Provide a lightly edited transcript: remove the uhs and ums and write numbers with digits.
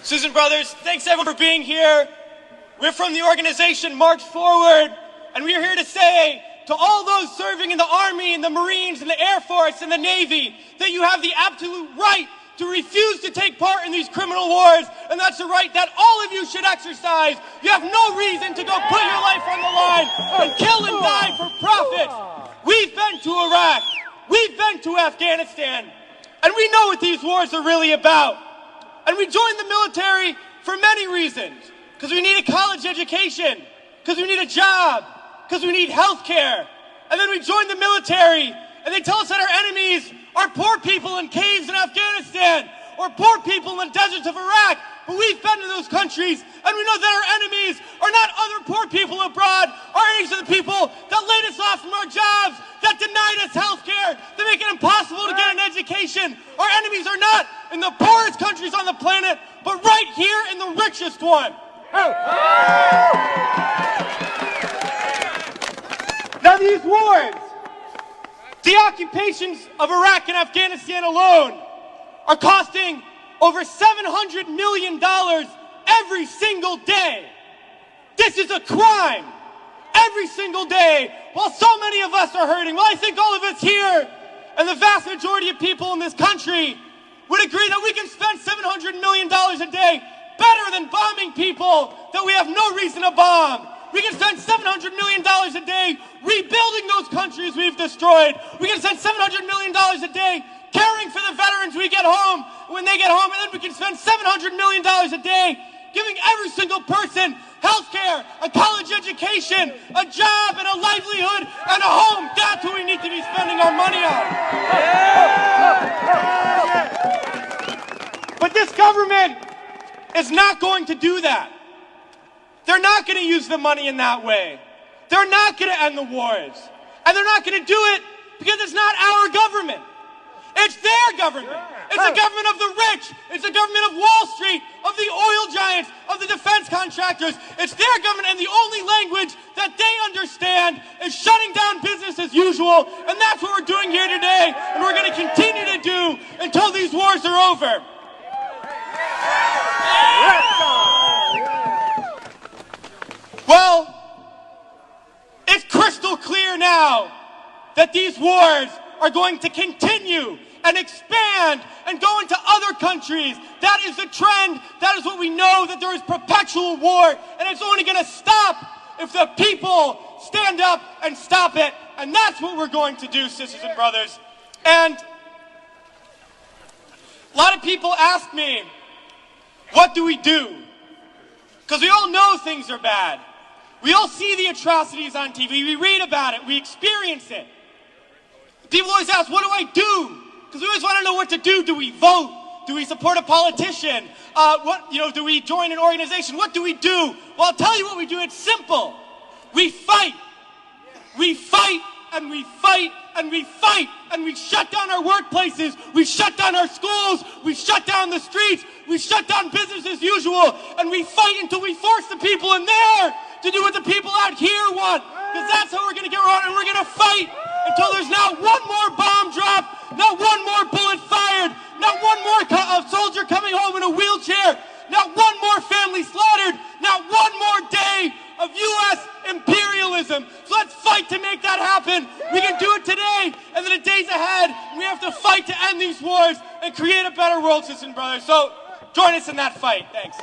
Sisters and brothers, thanks everyone for being here. We're from the organization March Forward, and we're here to say to all those serving in the Army and the Marines and the Air Force and the Navy that you have the absolute right to refuse to take part in these criminal wars, and that's a right that all of you should exercise. You have no reason to go put your life on the line and kill and die for profit. We've been to Iraq, we've been to Afghanistan, and we know what these wars are really about. And we joined the military for many reasons. Because we need a college education, because we need a job, because we need health care. And then we joined the military, and they tell us that our enemies are poor people in caves in Afghanistan, or poor people in the deserts of Iraq. But we've been to those countries, and we know that our enemies are not other poor people abroad. Our enemies are the people that laid us off from our jobs, that denied us health care, that make it impossible to get an education. Our enemies are not in the poorest countries on the planet, but right here in the richest one. Now these wars, the occupations of Iraq and Afghanistan alone, are costing over $700 million every single day. This is a crime. Every single day, while so many of us are hurting. Well, I think all of us here, and the vast majority of people in this country, would agree that we can spend $700 million a day better than bombing people that we have no reason to bomb. We can spend $700 million a day rebuilding those countries we've destroyed. We can spend $700 million a day caring for the veterans we get home when they get home. And then we can spend $700 million a day giving every single person health care, a college education, a job, and a livelihood, and a home. That's what we need to be spending our money on. But this government is not going to do that. They're not going to use the money in that way. They're not going to end the wars. And they're not going to do it because it's not our government. It's their government. It's a government of the rich. It's a government of Wall Street, of the oil giants, of the defense contractors. It's their government, and the only language that they understand is shutting down business as usual. And that's what we're doing here today, and we're going to continue to do until these wars are over. Well, it's crystal clear now that these wars are going to continue and expand and go into other countries. That is the trend. That is what we know, that there is perpetual war, and it's only going to stop if the people stand up and stop it. And that's what we're going to do, sisters and brothers. And a lot of people ask me, what do we do? Because we all know things are bad. We all see the atrocities on TV. We read about it. We experience it. People always ask, what do I do? Because we always want to know what to do. Do we vote? Do we support a politician? Do we join an organization? What do we do? Well, I'll tell you what we do. It's simple. We fight. We fight and we fight and we fight, and we shut down our workplaces. We shut down our schools. We shut down the streets. We shut down business as usual. And we fight until we force the people in there to do what the people out here want. Because that's how we're going to get around, and we're going to fight until there's not one more bomb drop, not one more bullet fired, not one more soldier coming home in a wheelchair, not one more family slaughtered, not one more day of U.S. imperialism. So let's fight to make that happen. We can do it today and in the days ahead. We have to fight to end these wars and create a better world, sisters and brothers. So join us in that fight. Thanks.